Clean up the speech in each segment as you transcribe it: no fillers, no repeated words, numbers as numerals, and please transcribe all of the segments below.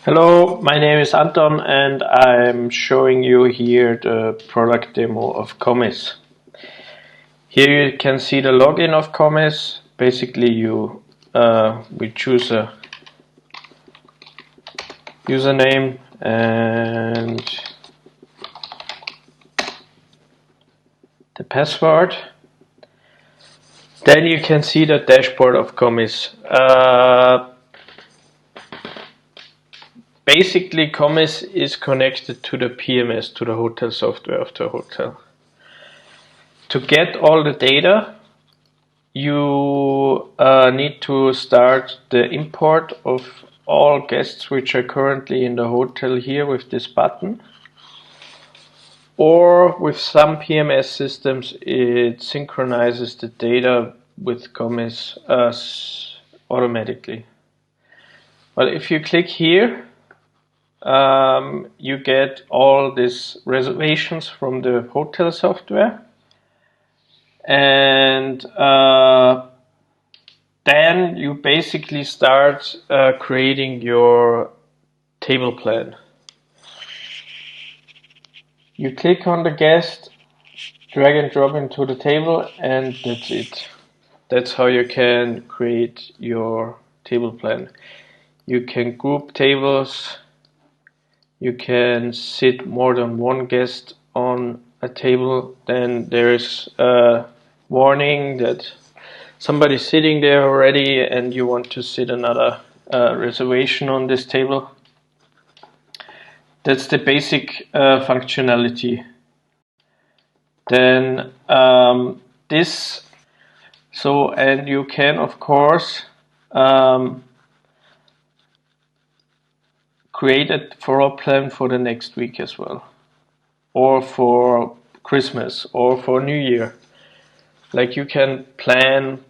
Hello, my name is Anton and I'm showing you here the product demo of Kommis. Here you can see the login of Kommis. Basically we choose a username and the password. Then you can see the dashboard of Kommis. Basically, Kommis is connected to the PMS, to the hotel software of the hotel. To get all the data, you need to start the import of all guests which are currently in the hotel here with this button. Or with some PMS systems, it synchronizes the data with Kommis automatically. But if you click here, you get all these reservations from the hotel software, and then you basically start creating your table plan. You click on the guest, drag and drop into the table, and that's it. That's how you can create your table plan. You can group tables. You can sit more than one guest on a table. Then there's a warning that somebody's sitting there already and you want to sit another reservation on this table. That's the basic functionality. Then and you can of course create a floor plan for the next week as well, or for Christmas, or for New Year. Like you can plan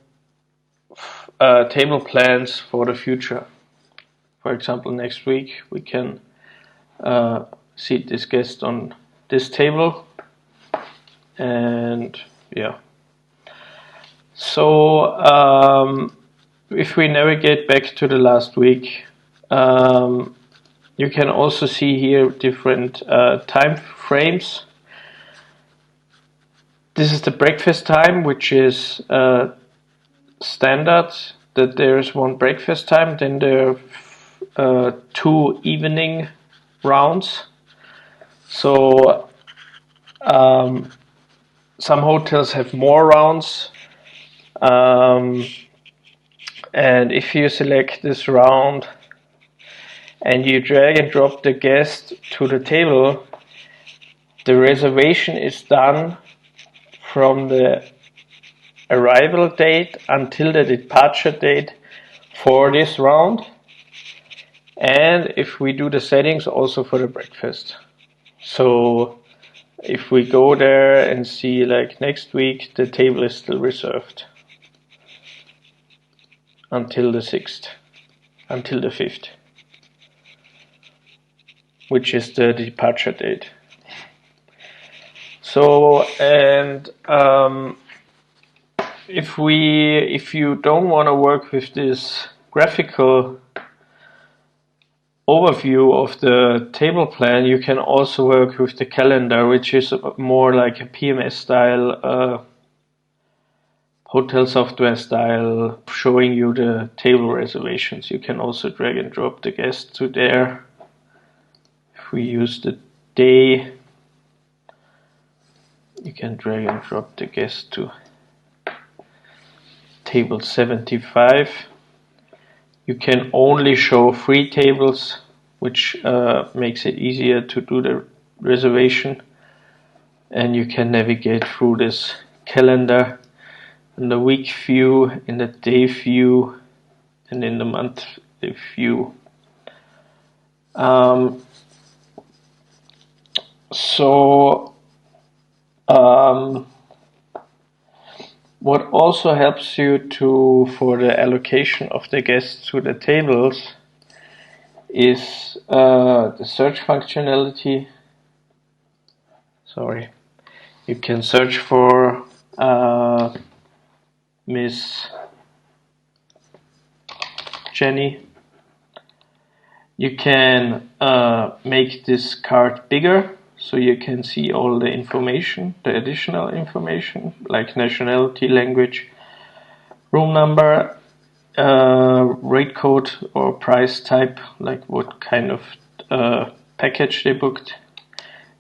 table plans for the future. For example, next week we can seat this guest on this table, and yeah. So if we navigate back to the last week, you can also see here different time frames. This is the breakfast time, which is standard, that there is one breakfast time. Then there are two evening rounds. So some hotels have more rounds. And if you select this round and you drag and drop the guest to the table, the reservation is done from the arrival date until the departure date for this round. And if we do the settings, also for the breakfast. So if we go there and see, like, next week the table is still reserved until the 6th, until the 5th, which is the departure date. So, and if you don't want to work with this graphical overview of the table plan, you can also work with the calendar, which is more like a PMS style, hotel software style, showing you the table reservations. You can also drag and drop the guest to there. If we use the day, you can drag and drop the guest to table 75. You can only show 3 tables, which makes it easier to do the reservation. And you can navigate through this calendar in the week view, in the day view, and in the month view. What also helps you for the allocation of the guests to the tables is the search functionality. Sorry, you can search for Miss Jenny, You can make this card bigger, so you can see all the information, the additional information, like nationality, language, room number, rate code or price type, like what kind of package they booked,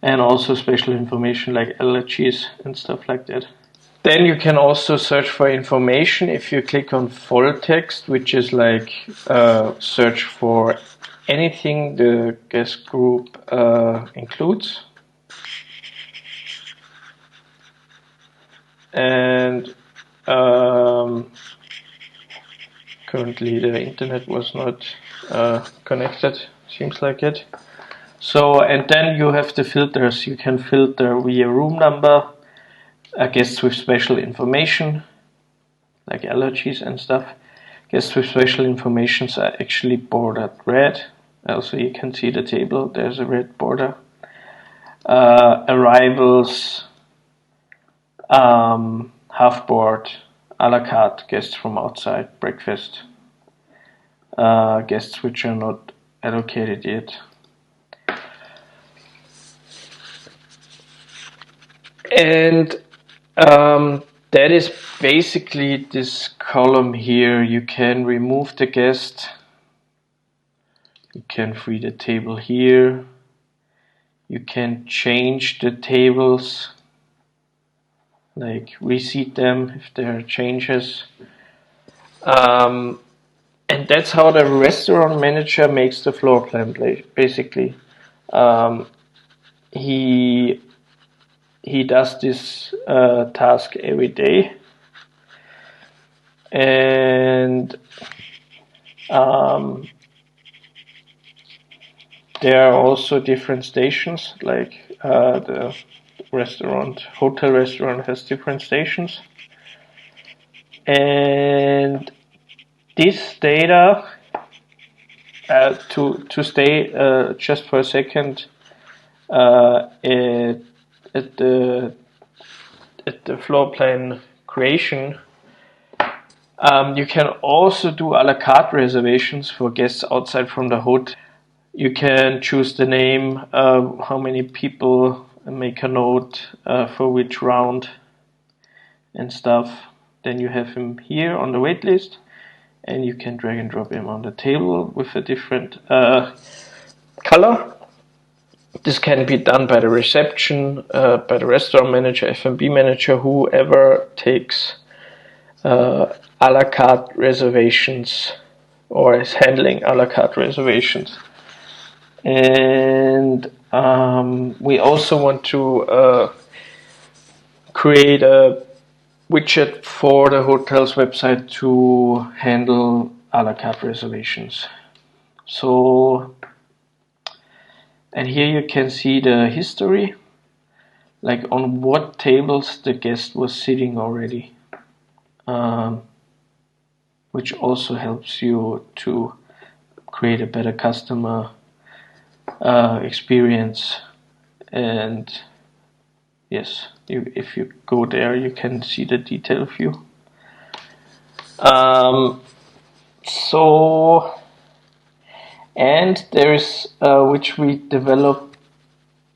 and also special information like allergies and stuff like that. Then you can also search for information if you click on full text, which is like search for anything the guest group includes. And currently the internet was not connected, seems like it. So, and then you have the filters. You can filter via room number, guests with special information, like allergies and stuff. Guests with special informations are actually bordered red. Also, you can see the table, there's a red border. Arrivals, half board, a la carte, guests from outside, breakfast, guests which are not allocated yet. And that is basically this column here. You can remove the guest. You can free the table here. You can change the tables, like reseat them if there are changes. And that's how the restaurant manager makes the floor plan, basically. He does this task every day. And there are also different stations, like the hotel restaurant has different stations. And this data, to stay just for a second at the floor plan creation, you can also do a la carte reservations for guests outside from the hotel. You can choose the name, how many people, make a note for which round and stuff. Then you have him here on the wait list, and you can drag and drop him on the table with a different color. This can be done by the reception, by the restaurant manager, F&B manager, whoever takes a la carte reservations or is handling a la carte reservations. And we also want to create a widget for the hotel's website to handle a la carte reservations. So, and here you can see the history, like on what tables the guest was sitting already, which also helps you to create a better customer experience. And yes, if you go there, you can see the detail view. So, and there is, which we developed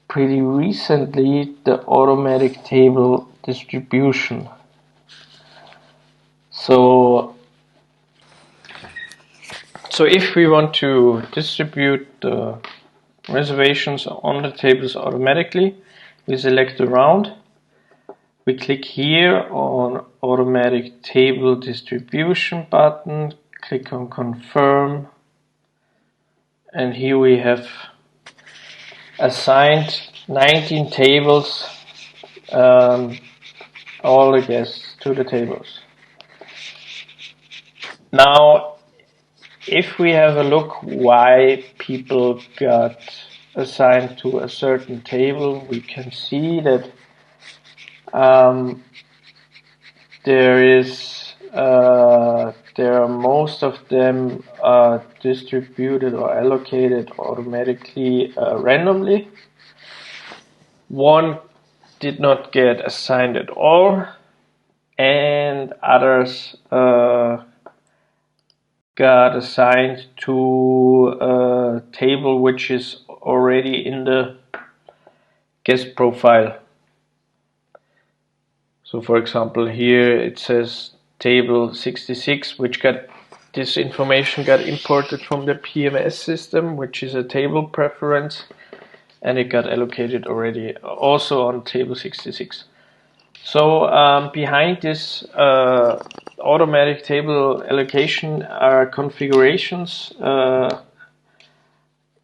pretty recently, the automatic table distribution. So if we want to distribute the reservations on the tables automatically, we select the round. We click here on automatic table distribution button, click on confirm, and here we have assigned 19 tables, all the guests to the tables. Now, if we have a look why people got assigned to a certain table, we can see that there are most of them distributed or allocated automatically randomly. One did not get assigned at all, and others got assigned to a table which is already in the guest profile. So for example, here it says table 66, which got this information got imported from the PMS system, which is a table preference, and it got allocated already also on table 66. So behind this automatic table allocation are configurations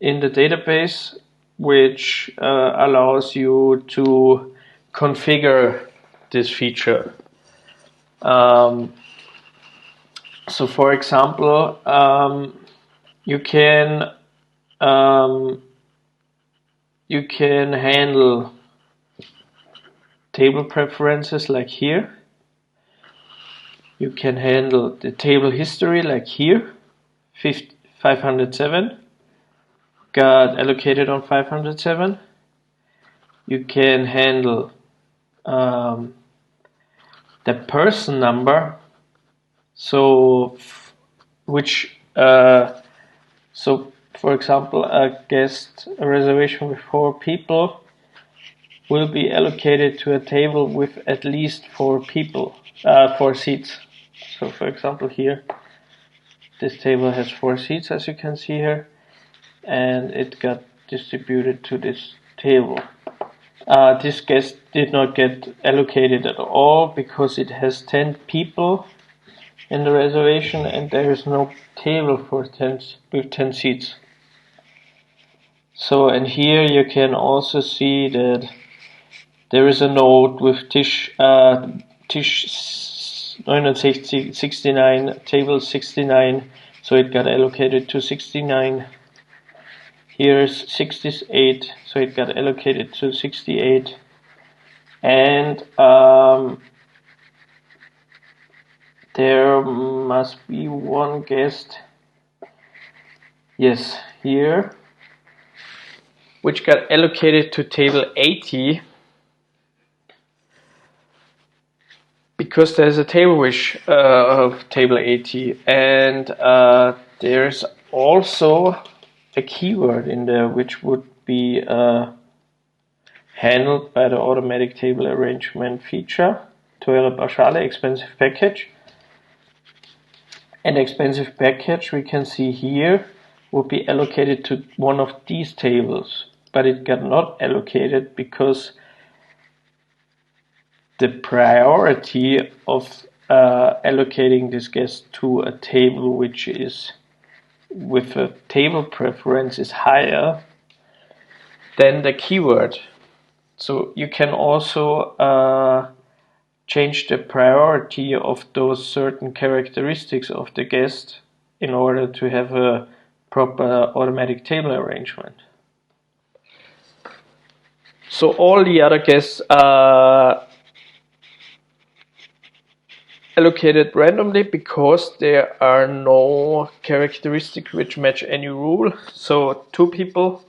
in the database, which allows you to configure this feature. So for example, you can handle table preferences like here. You can handle the table history like here, 507 got allocated on 507. You can handle the person number, so so for example, a reservation with 4 people will be allocated to a table with at least 4 people, 4 seats. So for example here, this table has 4 seats, as you can see here, and it got distributed to this table. This guest did not get allocated at all because it has 10 people in the reservation and there is no table for 10 with 10 seats. So, and here you can also see that there is a note with Tisch 69, table 69, so it got allocated to 69. Here's 68, so it got allocated to 68. And there must be one guest, yes, here, which got allocated to table 80 because there's a table wish of table 80, and there's also a keyword in there which would be handled by the automatic table arrangement feature, teure Pauschale, expensive package. And expensive package, we can see here, would be allocated to one of these tables, but it got not allocated because the priority of allocating this guest to a table which is with a table preference is higher than the keyword. So you can also change the priority of those certain characteristics of the guest in order to have a proper automatic table arrangement. So all the other guests are allocated randomly because there are no characteristics which match any rule. So 2 people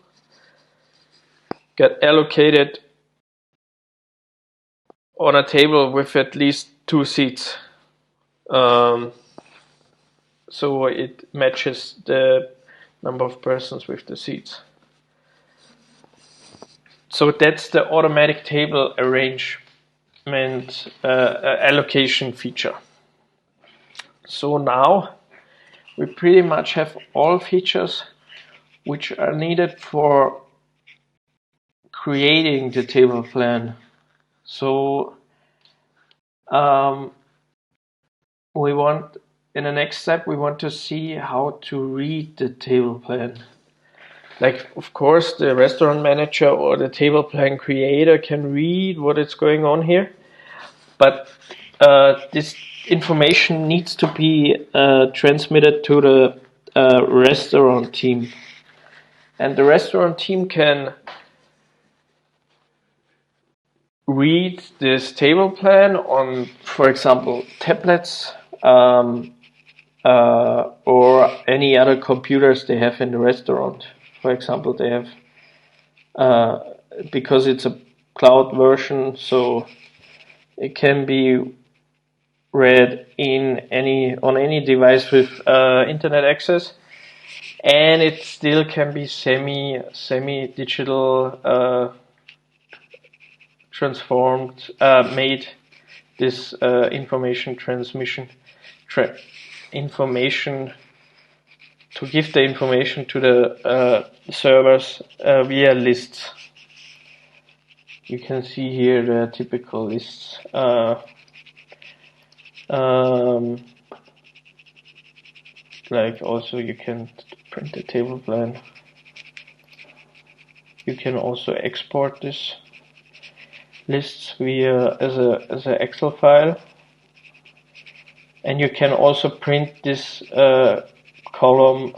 get allocated on a table with at least 2 seats. So it matches the number of persons with the seats. So that's the automatic table arrangement allocation feature. So now we pretty much have all features which are needed for creating the table plan. So in the next step we want to see how to read the table plan. Like, of course, the restaurant manager or the table plan creator can read what is going on here, but this information needs to be transmitted to the restaurant team. And the restaurant team can read this table plan on, for example, tablets or any other computers they have in the restaurant. For example, they have, because it's a cloud version, so it can be read on any device with internet access, and it still can be semi digital transformed, made this information transmission, information to give the information to the servers via lists. You can see here the typical lists. Like also you can print the table plan. You can also export this lists via as a Excel file, and you can also print this column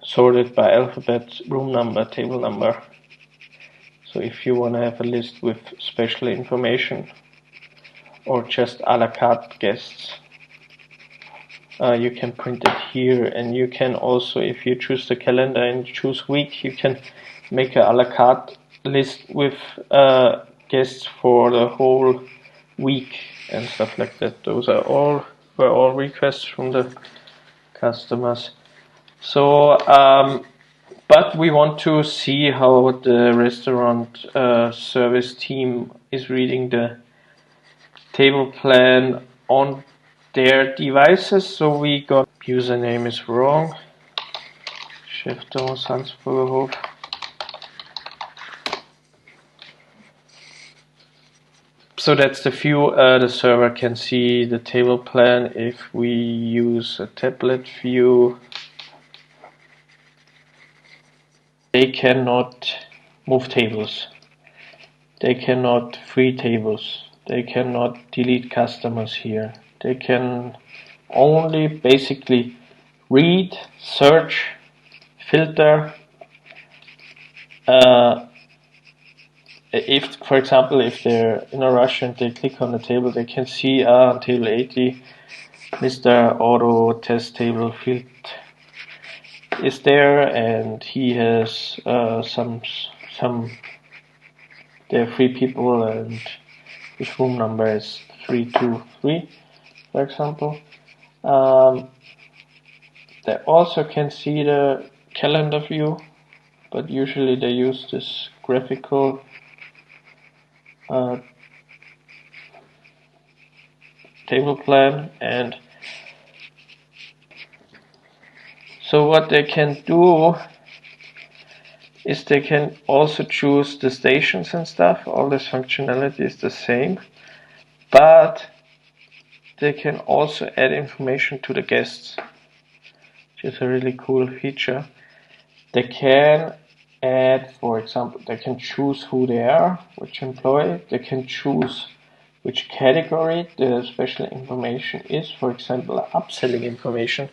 sorted by alphabet, room number, table number. So if you want to have a list with special information or just a la carte guests, you can print it here. And you can also, if you choose the calendar and choose week, you can make a la carte list with guests for the whole week and stuff like that. Those are were all requests from the customers. So but we want to see how the restaurant service team is reading the table plan on their devices. So we got username is wrong. Chef de Salzburgerhof. So that's the view. The server can see the table plan. If we use a tablet view, they cannot move tables. They cannot free tables. They cannot delete customers here. They can only basically read, search, filter. If, for example, if they're in a rush and they click on the table, they can see on table 80, Mr. Auto test table field is there, and he has some. There are 3 people, and his room number is 323, for example. They also can see the calendar view, but usually they use this graphical table plan. And so what they can do is they can also choose the stations and stuff. All this functionality is the same, but they can also add information to the guests, which is a really cool feature. They can add, for example, they can choose who they are, which employee. They can choose which category the special information is, for example, upselling information,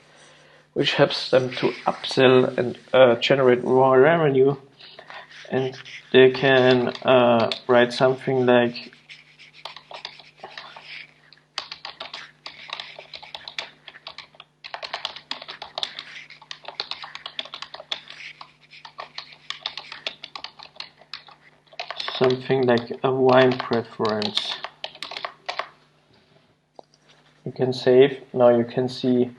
which helps them to upsell and generate more revenue. And they can write something like a wine preference. You can save. Now you can see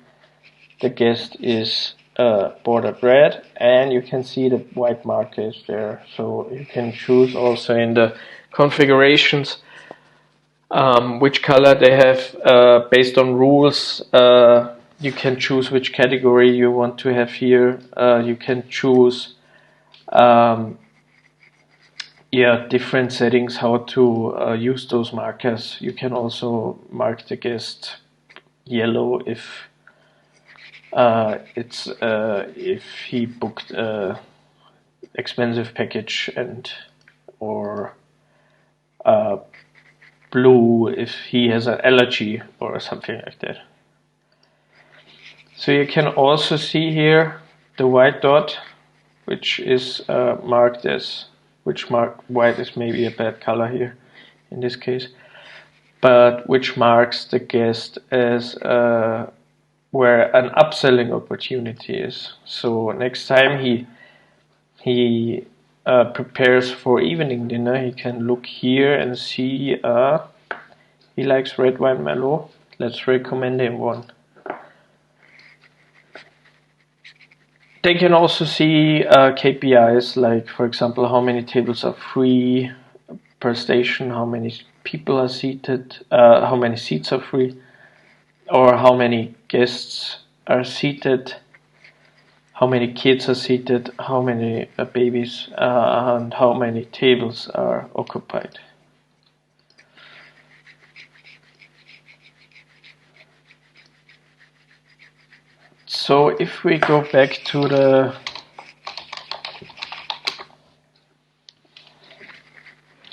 the guest is bordered red, and you can see the white marker is there. So you can choose also in the configurations which color they have based on rules. You can choose which category you want to have here. You can choose different settings how to use those markers. You can also mark the guest yellow if if he booked a expensive package, or blue if he has an allergy or something like that. So you can also see here the white dot, which is marked as, white is maybe a bad color here in this case, but which marks the guest as where an upselling opportunity is. So next time he prepares for evening dinner, he can look here and see He likes red wine Merlot. Let's recommend him one. They can also see KPIs, like for example how many tables are free per station, how many people are seated, how many seats are free, or how many guests are seated, how many kids are seated, how many babies, and how many tables are occupied. So if we go back to the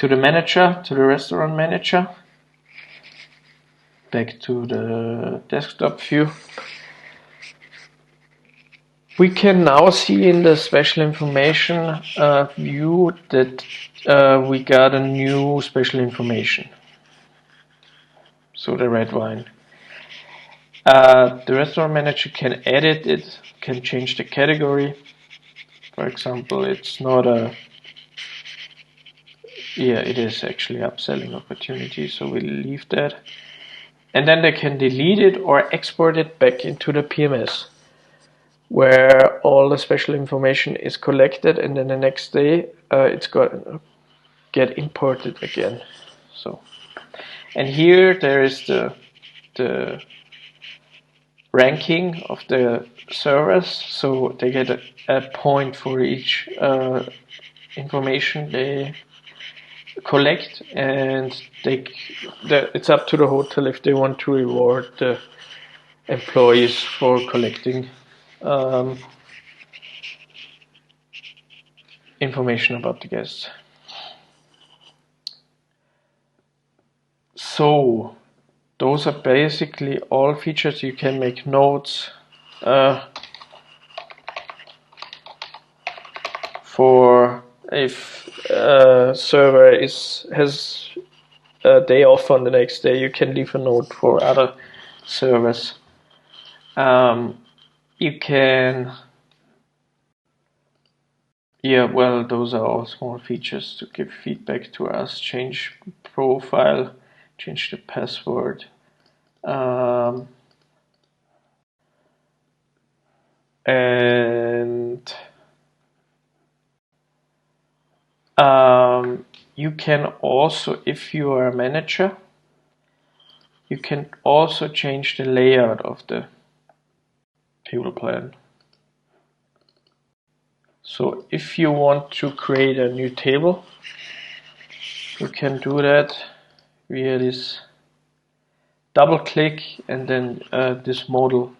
manager, to the restaurant manager, back to the desktop view, we can now see in the special information view that we got a new special information. So the red wine. The restaurant manager can edit it, can change the category. For example, it's not a, yeah, it is actually upselling opportunity, so we'll leave that. And then they can delete it or export it back into the PMS, where all the special information is collected, and then the next day it's got get imported again. So, and here there is the ranking of the servers, so they get a point for each information they collect, and it's up to the hotel if they want to reward the employees for collecting information about the guests. So those are basically all features. You can make notes for if a server has a day off on the next day, you can leave a note for other servers. You can, yeah, well, those are all small features to give feedback to us. Change profile, change the password. And you can also, if you are a manager, you can also change the layout of the table plan. So if you want to create a new table, you can do that via this double click, and then this modal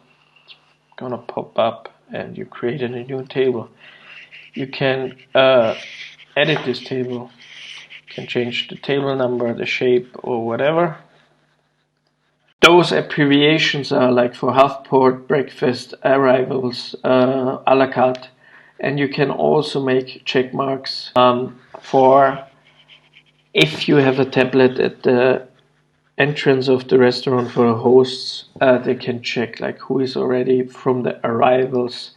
is gonna pop up and you create a new table. You can edit this table, you can change the table number, the shape, or whatever. Those abbreviations are like for half port, breakfast, arrivals, a la carte, and you can also make check marks for if you have a tablet at the entrance of the restaurant for the hosts. They can check like who is already from the arrivals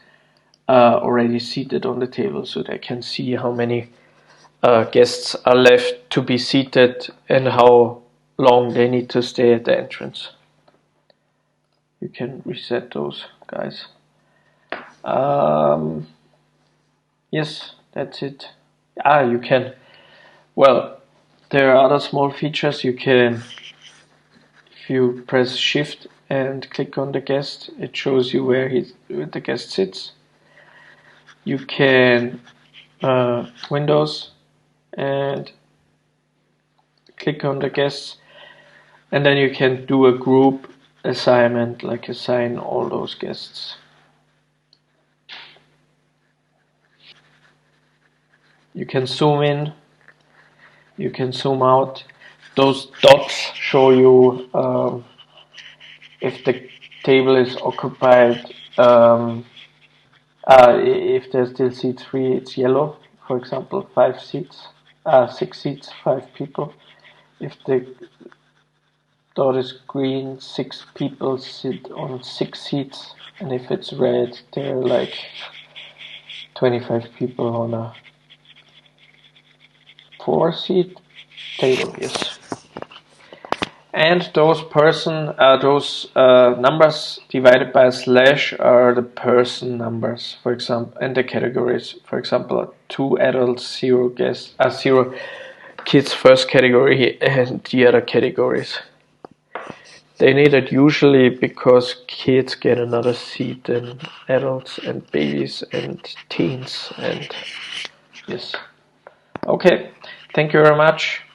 already seated on the table, so they can see how many guests are left to be seated and how long they need to stay at the entrance. You can reset those guys. Yes, that's it. You can, well, there are other small features. You can, if you press shift and click on the guest, it shows you where the guest sits. You can Windows and click on the guests, and then you can do a group assignment, like assign all those guests. You can zoom in, you can zoom out. Those dots show you if the table is occupied. If there's still seats free, it's yellow. For example, 6 seats, 5 people. If the dot is green, 6 people sit on 6 seats, and if it's red, there are like 25 people on a 4-seat table. Yes. And those numbers divided by a slash are the person numbers, for example, and the categories. For example, 2 adults, 0 guests, 0 kids first category, and the other categories. They need it usually because kids get another seat than adults and babies and teens, and yes. Okay, thank you very much.